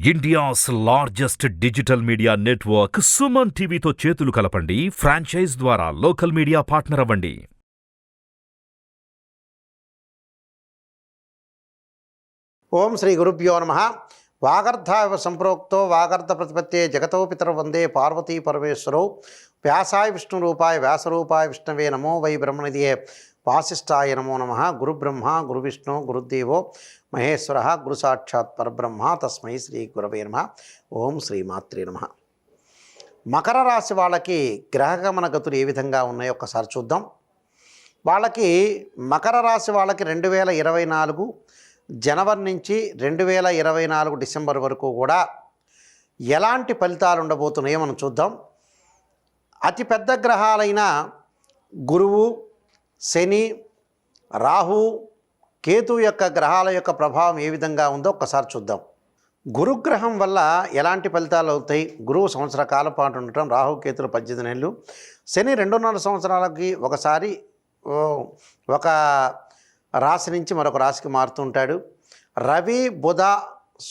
India's largest digital media network Suman టీవీతో చేతులు కలపండి. ఫ్రాంచైజ్ ద్వారా లోకల్ మీడియా పార్ట్నర్ అవ్వండి. ఓం శ్రీ గురుభ్యో నమః. వాగర్ధావ సంప్రోక్తో వాగర్ధ ప్రతిపత్తే జగతో పితర వందే పార్వతీ పరమేశ్వరౌ. వ్యాసాయ విష్ణురూపాయ వ్యాసరూపాయ విష్ణవే నమో వై బ్రహ్మనిధియే వాసిష్ఠాయ నమో నమః. గురుబ్రహ్మ గురువిష్ణు గురుదేవో మహేశ్వర గురు సాక్షాత్ పరబ్రహ్మ తస్మై శ్రీ గురవే నమః. ఓం శ్రీమాత్రే నమః. మకర రాశి వాళ్ళకి గ్రహగమన గతులు ఏ విధంగా ఉన్నాయో ఒక్కసారి చూద్దాం. వాళ్ళకి మకర రాశి వాళ్ళకి 2024 జనవరి నుంచి 2024 డిసెంబర్ వరకు కూడా ఎలాంటి ఫలితాలు ఉండబోతున్నాయో మనం చూద్దాం. అతిపెద్ద గ్రహాలైన గురువు, శని, రాహు, కేతు యొక్క గ్రహాల యొక్క ప్రభావం ఏ విధంగా ఉందో ఒక్కసారి చూద్దాం. గురుగ్రహం వల్ల ఎలాంటి ఫలితాలు అవుతాయి? గురువు సంవత్సర కాలం పాటు ఉండటం, రాహు కేతులు 18 నెలలు, శని 2.5 సంవత్సరాలకి ఒకసారి ఒక రాశి నుంచి మరొక రాశికి మారుతుంటాడు. రవి, బుధ,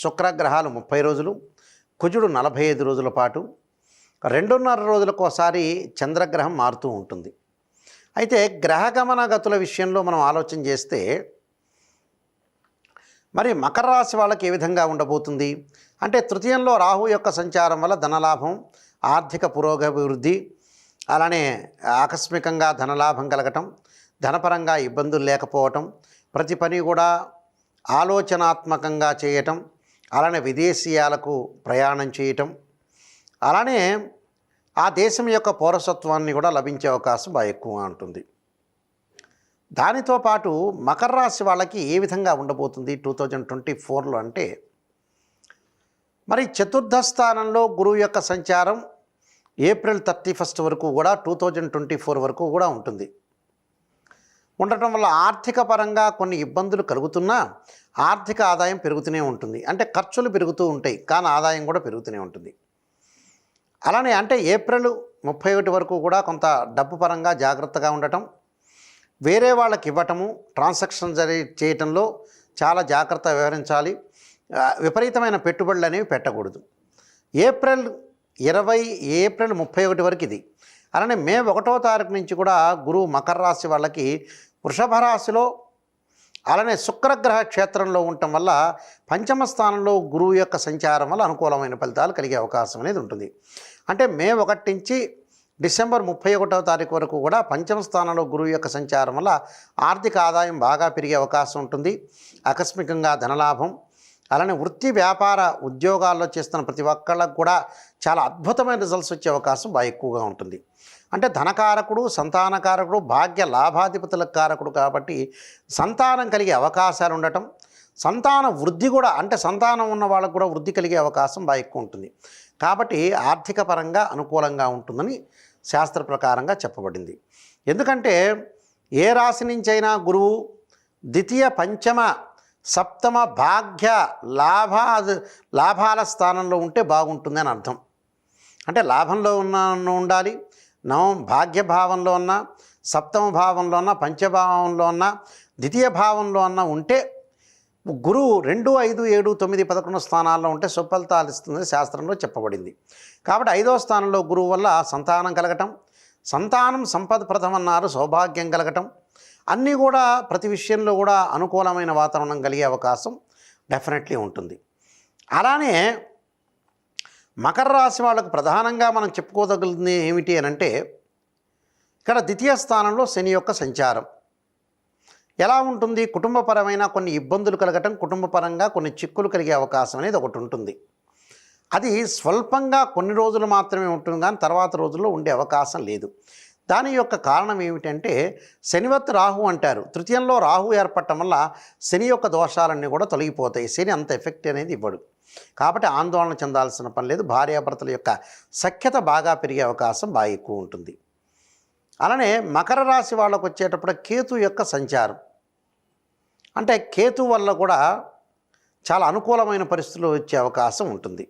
శుక్రగ్రహాలు 30 రోజులు, కుజుడు 45 రోజుల పాటు, 2.5 రోజులకు ఒకసారి చంద్రగ్రహం మారుతూ ఉంటుంది. అయితే గ్రహగమన గతుల విషయంలో మనం ఆలోచన చేస్తే మరి మకర రాశి వాళ్ళకి ఏ విధంగా ఉండబోతుంది అంటే, తృతీయంలో రాహు యొక్క సంచారం వల్ల ధనలాభం, ఆర్థిక పురోగభివృద్ధి, అలానే ఆకస్మికంగా ధనలాభం కలగటం, ధనపరంగా ఇబ్బందులు లేకపోవటం, ప్రతి పని కూడా ఆలోచనాత్మకంగా చేయటం, అలానే విదేశీయాలకు ప్రయాణం చేయటం, అలానే ఆ దేశం యొక్క పౌరసత్వాన్ని కూడా లభించే అవకాశం బాగా ఎక్కువ ఉంటుంది. దానితో పాటు మకర రాశి వాళ్ళకి ఏ విధంగా ఉండబోతుంది 2024లో అంటే, మరి చతుర్థ స్థానంలో గురువు యొక్క సంచారం ఏప్రిల్ 31 వరకు కూడా 2024 వరకు కూడా ఉంటుంది. ఉండటం వల్ల ఆర్థిక పరంగా కొన్ని ఇబ్బందులు కలుగుతున్నా ఆర్థిక ఆదాయం పెరుగుతూనే ఉంటుంది. అంటే ఖర్చులు పెరుగుతూ ఉంటాయి కానీ ఆదాయం కూడా పెరుగుతూనే ఉంటుంది. అలానే అంటే ఏప్రిల్ 31 వరకు కూడా కొంత డబ్బు పరంగా జాగ్రత్తగా ఉండటం, వేరే వాళ్ళకి ఇవ్వటము, ట్రాన్సాక్షన్ చేయటంలో చాలా జాగ్రత్త వ్యవహరించాలి. విపరీతమైన పెట్టుబడులు అనేవి పెట్టకూడదు. ఏప్రిల్ 31 వరకు ఇది. అలానే మే 1వ తారీఖు నుంచి కూడా గురువు మకర రాశి వాళ్ళకి వృషభ రాశిలో, అలానే శుక్రగ్రహ క్షేత్రంలో ఉండటం వల్ల పంచమ స్థానంలో గురువు యొక్క సంచారం వల్ల అనుకూలమైన ఫలితాలు కలిగే అవకాశం అనేది ఉంటుంది. అంటే మే 1 నుంచి డిసెంబర్ 31వ తారీఖు వరకు కూడా పంచమ స్థానంలో గురువు యొక్క సంచారం వల్ల ఆర్థిక ఆదాయం బాగా పెరిగే అవకాశం ఉంటుంది. ఆకస్మికంగా ధనలాభం, అలానే వృత్తి వ్యాపార ఉద్యోగాల్లో చేస్తున్న ప్రతి ఒక్కళ్ళకు కూడా చాలా అద్భుతమైన రిజల్ట్స్ వచ్చే అవకాశం బాగా ఎక్కువగా ఉంటుంది. అంటే ధనకారకుడు, సంతానకారకుడు, భాగ్య లాభాధిపతుల కారకుడు కాబట్టి సంతానం కలిగే అవకాశాలు ఉండటం, సంతాన వృద్ధి కూడా అంటే సంతానం ఉన్న వాళ్ళకు కూడా వృద్ధి కలిగే అవకాశం బాగా ఎక్కువ ఉంటుంది. కాబట్టి ఆర్థిక పరంగా అనుకూలంగా ఉంటుందని శాస్త్ర ప్రకారంగా చెప్పబడింది. ఎందుకంటే ఏ రాశి నుంచైనా గురువు ద్వితీయ, పంచమ, సప్తమ భాగ్య లాభాల స్థానంలో ఉంటే బాగుంటుంది అని అర్థం. అంటే లాభంలో ఉండాలి, భాగ్య భావంలో ఉన్న, సప్తమ భావంలో ఉన్న, పంచభావంలో ఉన్న, ద్వితీయ భావంలో ఉన్న ఉంటే గురువు 2, 5, 7, 9, 11 స్థానాల్లో ఉంటే సుఫలితాలు ఇస్తుందని శాస్త్రంలో చెప్పబడింది. కాబట్టి 5వ స్థానంలో గురువు వల్ల సంతానం కలగటం, సంతానం సంపదప్రదం అన్నారు, సౌభాగ్యం కలగటం, అన్నీ కూడా ప్రతి విషయంలో కూడా అనుకూలమైన వాతావరణం కలిగే అవకాశం డెఫినెట్లీ ఉంటుంది. అలానే మకర రాశి వాళ్ళకు ప్రధానంగా మనం చెప్పుకోదగినది ఏమిటి అని అంటే, ఇక్కడ ద్వితీయ స్థానంలో శని యొక్క సంచారం ఎలా ఉంటుంది? కుటుంబపరమైన కొన్ని ఇబ్బందులు కలగటం, కుటుంబపరంగా కొన్ని చిక్కులు కలిగే అవకాశం అనేది ఒకటి ఉంటుంది. అది స్వల్పంగా కొన్ని రోజులు మాత్రమే ఉంటుంది కానీ తర్వాత రోజుల్లో ఉండే అవకాశం లేదు. దాని యొక్క కారణం ఏమిటంటే, శనివత్ రాహు అంటారు. తృతీయంలో రాహు ఏర్పడటం వల్ల శని యొక్క దోషాలన్నీ కూడా తొలగిపోతాయి. శని అంత ఎఫెక్ట్ అనేది ఇవ్వడు. కాబట్టి ఆందోళన చెందాల్సిన పని లేదు. భార్యాభర్తల యొక్క సఖ్యత బాగా పెరిగే అవకాశం బాగా ఎక్కువ ఉంటుంది. అలానే మకర రాశి వాళ్ళకు వచ్చేటప్పుడు కేతు యొక్క సంచారం అంటే కేతు వల్ల కూడా చాలా అనుకూలమైన పరిస్థితులు వచ్చే అవకాశం ఉంటుంది.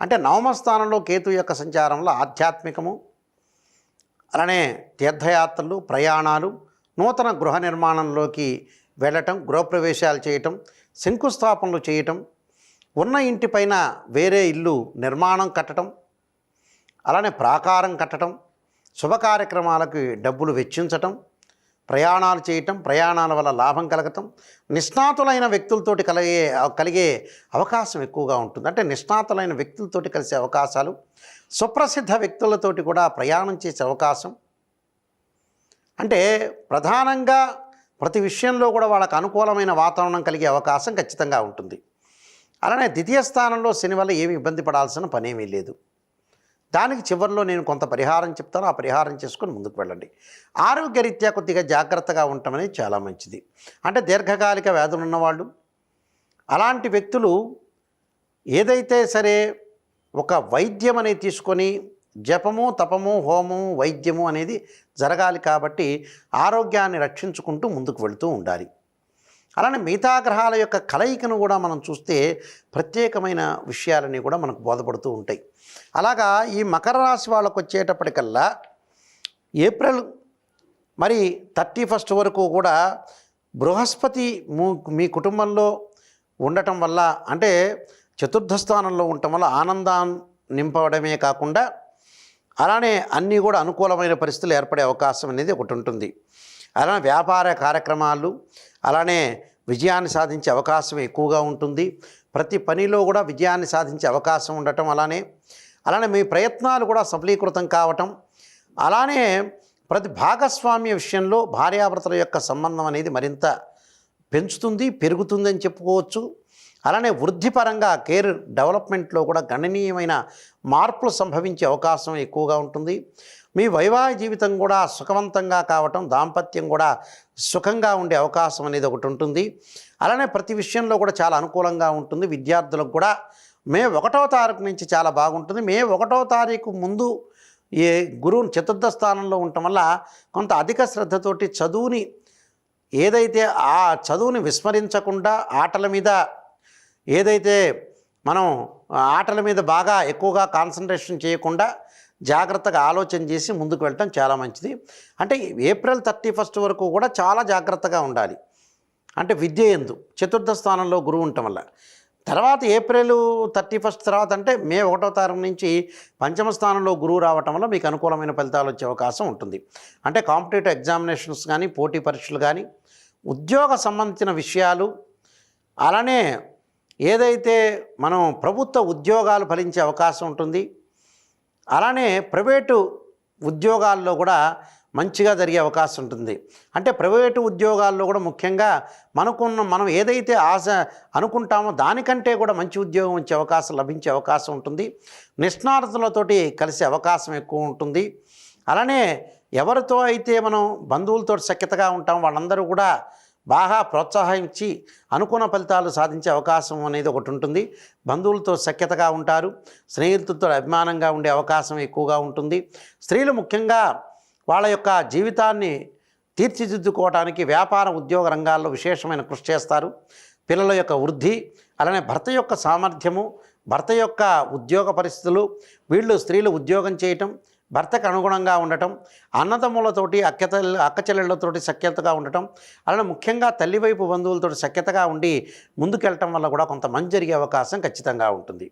అంటే 9వ స్థానంలో కేతు యొక్క సంచారంలో ఆధ్యాత్మికము, అలానే తీర్థయాత్రలు, ప్రయాణాలు, నూతన గృహ నిర్మాణంలోకి వెళ్ళటం, గృహప్రవేశాలు చేయటం, శంకుస్థాపనలు చేయటం, ఉన్న ఇంటిపైన వేరే ఇల్లు నిర్మాణం కట్టడం, అలానే ప్రాకారం కట్టడం, శుభ కార్యక్రమాలకు డబ్బులు వెచ్చించటం, ప్రయాణాలు చేయటం, ప్రయాణాల వల్ల లాభం కలగటం, నిష్ణాతులైన వ్యక్తులతోటి కలిగే అవకాశం ఎక్కువగా ఉంటుంది. అంటే నిష్ణాతులైన వ్యక్తులతోటి కలిసే అవకాశాలు, సుప్రసిద్ధ వ్యక్తులతోటి కూడా ప్రయాణం చేసే అవకాశం. అంటే ప్రధానంగా ప్రతి విషయంలో కూడా వాళ్ళకు అనుకూలమైన వాతావరణం కలిగే అవకాశం ఖచ్చితంగా ఉంటుంది. అలానే ద్వితీయ స్థానంలో శని వల్ల ఏమి ఇబ్బంది పడాల్సిన పనేమీ లేదు. దానికి చివరిలో నేను కొంత పరిహారం చెప్తాను, ఆ పరిహారం చేసుకొని ముందుకు వెళ్ళండి. ఆరోగ్యరీత్యా కొద్దిగా జాగ్రత్తగా ఉండటం అనేది చాలా మంచిది. అంటే దీర్ఘకాలిక వ్యాధులు ఉన్నవాళ్ళు, అలాంటి వ్యక్తులు ఏదైతే సరే ఒక వైద్యం అనేది తీసుకొని జపము, తపము, హోమము, వైద్యము అనేది జరగాలి. కాబట్టి ఆరోగ్యాన్ని రక్షించుకుంటూ ముందుకు వెళుతూ ఉండాలి. అలానే మిగతా గ్రహాల యొక్క కలయికను కూడా మనం చూస్తే ప్రత్యేకమైన విషయాలని కూడా మనకు బోధపడుతూ ఉంటాయి. అలాగా ఈ మకర రాశి వాళ్ళకు వచ్చేటప్పటికల్లా ఏప్రిల్ 31 వరకు కూడా బృహస్పతి మీ కుటుంబంలో ఉండటం వల్ల, అంటే చతుర్థ స్థానంలో ఉండటం వల్ల ఆనందాన్ని నింపడమే కాకుండా అలానే అన్నీ కూడా అనుకూలమైన పరిస్థితులు ఏర్పడే అవకాశం అనేది ఒకటి ఉంటుంది. అలానే వ్యాపార కార్యక్రమాలు అలానే విజయాన్ని సాధించే అవకాశం ఎక్కువగా ఉంటుంది. ప్రతి పనిలో కూడా విజయాన్ని సాధించే అవకాశం ఉండటం, అలానే మీ ప్రయత్నాలు కూడా సఫలీకృతం కావటం, అలానే ప్రతి భాగస్వామ్య విషయంలో భార్యాభర్తల యొక్క సంబంధం అనేది మరింత పెరుగుతుందని చెప్పుకోవచ్చు. అలానే వృద్ధిపరంగా కేర్ డెవలప్మెంట్లో కూడా గణనీయమైన మార్పులు సంభవించే అవకాశం ఎక్కువగా ఉంటుంది. మీ వైవాహిక జీవితం కూడా సుఖవంతంగా కావటం, దాంపత్యం కూడా సుఖంగా ఉండే అవకాశం అనేది ఒకటి ఉంటుంది. అలానే ప్రతి విషయంలో కూడా చాలా అనుకూలంగా ఉంటుంది. విద్యార్థులకు కూడా మే 1వ తారీఖు నుంచి చాలా బాగుంటుంది. మే 1వ తారీఖు ముందు ఏ గురువు చతుర్థ స్థానంలో ఉండటం వల్ల కొంత అధిక శ్రద్ధతోటి చదువుని ఏదైతే ఆ చదువుని విస్మరించకుండా ఆటల మీద బాగా ఎక్కువగా కాన్సన్ట్రేషన్ చేయకుండా జాగ్రత్తగా ఆలోచన చేసి ముందుకు వెళ్ళటం చాలా మంచిది. అంటే ఏప్రిల్ 31 వరకు కూడా చాలా జాగ్రత్తగా ఉండాలి. అంటే విద్య యందు చతుర్థ స్థానంలో గురువు ఉండటం వల్ల. తర్వాత ఏప్రిల్ 31 తర్వాత అంటే మే 1వ తారీఖు నుంచి పంచమ స్థానంలో గురువు రావటం వల్ల మీకు అనుకూలమైన ఫలితాలు వచ్చే అవకాశం ఉంటుంది. అంటే కాంపిటేటివ్ ఎగ్జామినేషన్స్ కానీ, పోటీ పరీక్షలు కానీ, ఉద్యోగ సంబంధించిన విషయాలు, అలానే ఏదైతే మనం ప్రభుత్వ ఉద్యోగాలు ఫలించే అవకాశం ఉంటుంది. అలానే ప్రైవేటు ఉద్యోగాల్లో కూడా మంచిగా జరిగే అవకాశం ఉంటుంది. అంటే ప్రైవేటు ఉద్యోగాల్లో కూడా ముఖ్యంగా మనం ఏదైతే ఆశ అనుకుంటామో దానికంటే కూడా మంచి ఉద్యోగం వచ్చే అవకాశం లభించే అవకాశం ఉంటుంది. నిష్ణాతులతోటి కలిసే అవకాశం ఎక్కువ ఉంటుంది. అలానే ఎవరితో అయితే మనం బంధువులతో సఖ్యతగా ఉంటాం వాళ్ళందరూ కూడా బాగా ప్రోత్సాహించి అనుకున్న ఫలితాలు సాధించే అవకాశం అనేది ఒకటి ఉంటుంది. బంధువులతో సఖ్యతగా ఉంటారు, స్నేహితులతో అభిమానంగా ఉండే అవకాశం ఎక్కువగా ఉంటుంది. స్త్రీలు ముఖ్యంగా వాళ్ళ యొక్క జీవితాన్ని తీర్చిదిద్దుకోవడానికి వ్యాపార ఉద్యోగ రంగాల్లో విశేషమైన కృషి చేస్తారు. పిల్లల యొక్క వృద్ధి, అలానే భర్త యొక్క సామర్థ్యము, భర్త యొక్క ఉద్యోగ పరిస్థితులు, స్త్రీలు ఉద్యోగం చేయటం, భర్తకు అనుగుణంగా ఉండటం, అన్నదమ్ములతోటి అక్కచెల్లెళ్ళతోటి సఖ్యతగా ఉండటం, అలానే ముఖ్యంగా తల్లివైపు బంధువులతో సఖ్యతగా ఉండి ముందుకెళ్ళటం వల్ల కూడా కొంత మంచి జరిగే అవకాశం ఖచ్చితంగా ఉంటుంది.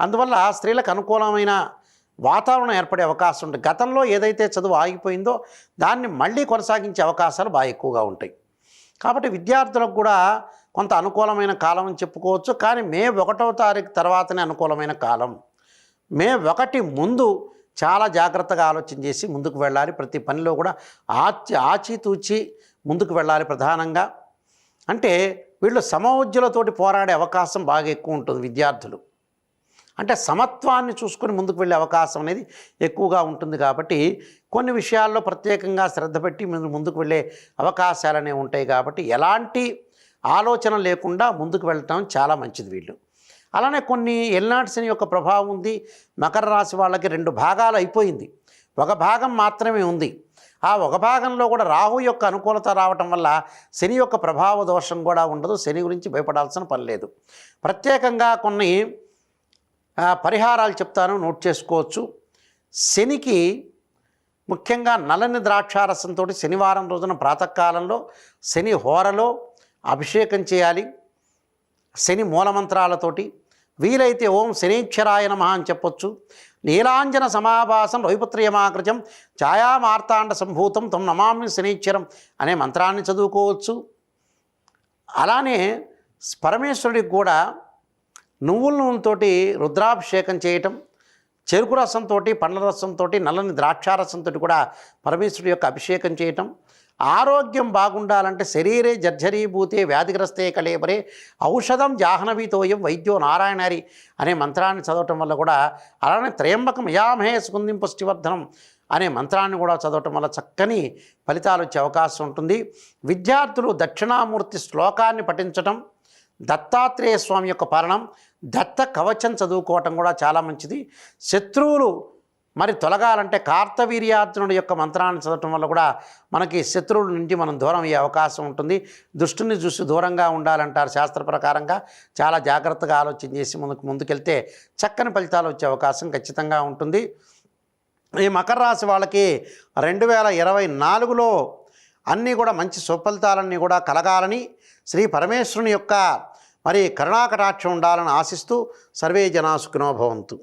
అందువల్ల స్త్రీలకు అనుకూలమైన వాతావరణం ఏర్పడే అవకాశం ఉంటుంది. గతంలో ఏదైతే చదువు ఆగిపోయిందో దాన్ని మళ్ళీ కొనసాగించే అవకాశాలు బాగా ఎక్కువగా ఉంటాయి. కాబట్టి విద్యార్థులకు కూడా కొంత అనుకూలమైన కాలం అని చెప్పుకోవచ్చు. కానీ మే 1వ తారీఖు తర్వాతనే అనుకూలమైన కాలం. మే 1 ముందు చాలా జాగ్రత్తగా ఆలోచన చేసి ముందుకు వెళ్ళాలి. ప్రతి పనిలో కూడా ఆచితూచి ముందుకు వెళ్ళాలి. ప్రధానంగా అంటే వీళ్ళు సమవుజ్జులతోటి పోరాడే అవకాశం బాగా ఎక్కువ ఉంటుంది. విద్యార్థులు అంటే సమత్వాన్ని చూసుకొని ముందుకు వెళ్ళే అవకాశం అనేది ఎక్కువగా ఉంటుంది. కాబట్టి కొన్ని విషయాల్లో ప్రత్యేకంగా శ్రద్ధ పెట్టి ముందుకు వెళ్ళే అవకాశాలు అనేవి ఉంటాయి. కాబట్టి ఎలాంటి ఆలోచన లేకుండా ముందుకు వెళ్ళటం చాలా మంచిది వీళ్ళు. అలానే కొన్ని ఎల్నాటి శని యొక్క ప్రభావం ఉంది. మకర రాశి వాళ్ళకి 2 భాగాలు అయిపోయింది, ఒక భాగం మాత్రమే ఉంది. ఆ ఒక భాగంలో కూడా రాహు యొక్క అనుకూలత రావటం వల్ల శని యొక్క ప్రభావ దోషం కూడా ఉండదు. శని గురించి భయపడాల్సిన పని లేదు. ప్రత్యేకంగా కొన్ని పరిహారాలు చెప్తాను, నోట్ చేసుకోవచ్చు. శనికి ముఖ్యంగా నల్లని ద్రాక్షారసంతో శనివారం రోజున ప్రాతకాలంలో శని హోరలో అభిషేకం చేయాలి. శని మూలమంత్రాలతోటి వీలైతే ఓం శనీశ్వరాయ నమః అని చెప్పొచ్చు. నీలాంజన సమాభాసం రవిపుత్రయమాకృత్యం ఛాయామార్తాండ సంభూతం తం నమామి శనీశ్వరం అనే మంత్రాన్ని చదువుకోవచ్చు. అలానే పరమేశ్వరుడికి కూడా నువ్వుల నూనెతోటి రుద్రాభిషేకం చేయటం, చెరుకు రసంతో, పండ్ల రసంతో, నల్లని ద్రాక్షారసంతో కూడా పరమేశ్వరుడి యొక్క అభిషేకం చేయటం. ఆరోగ్యం బాగుండాలంటే శరీరే జర్జరీభూతే వ్యాధిగ్రస్తే కళేబరే ఔషధం జాహ్నవీతోయం వైద్యో నారాయణారి అనే మంత్రాన్ని చదవటం వల్ల కూడా, అలానే త్రయంబకం యయామహే సుగంధిం పుష్టివర్ధనం అనే మంత్రాన్ని కూడా చదవటం వల్ల చక్కని ఫలితాలు వచ్చే అవకాశం ఉంటుంది. విద్యార్థులు దక్షిణామూర్తి శ్లోకాన్ని పఠించటం, దత్తాత్రేయ స్వామి యొక్క పాలనం, దత్త కవచం చదువుకోవటం కూడా చాలా మంచిది. శత్రువులు మరి తొలగాలంటే కార్తవీర్యార్జునుడి యొక్క మంత్రాన్ని చదవటం వల్ల కూడా మనకి శత్రువుల నుండి మనం దూరం అయ్యే అవకాశం ఉంటుంది. దుష్టుని చూసి దూరంగా ఉండాలంటారు శాస్త్ర ప్రకారంగా. చాలా జాగ్రత్తగా ఆలోచన చేసి ముందుకెళ్తే చక్కని ఫలితాలు వచ్చే అవకాశం ఖచ్చితంగా ఉంటుంది. ఈ మకర రాశి వాళ్ళకి 2024లో అన్నీ కూడా మంచి సుఫలితాలన్నీ కూడా కలగాలని, శ్రీ పరమేశ్వరుని యొక్క మరి కరుణాకటాక్షం ఉండాలని ఆశిస్తూ సర్వే జనా సుఖినో భవంతు.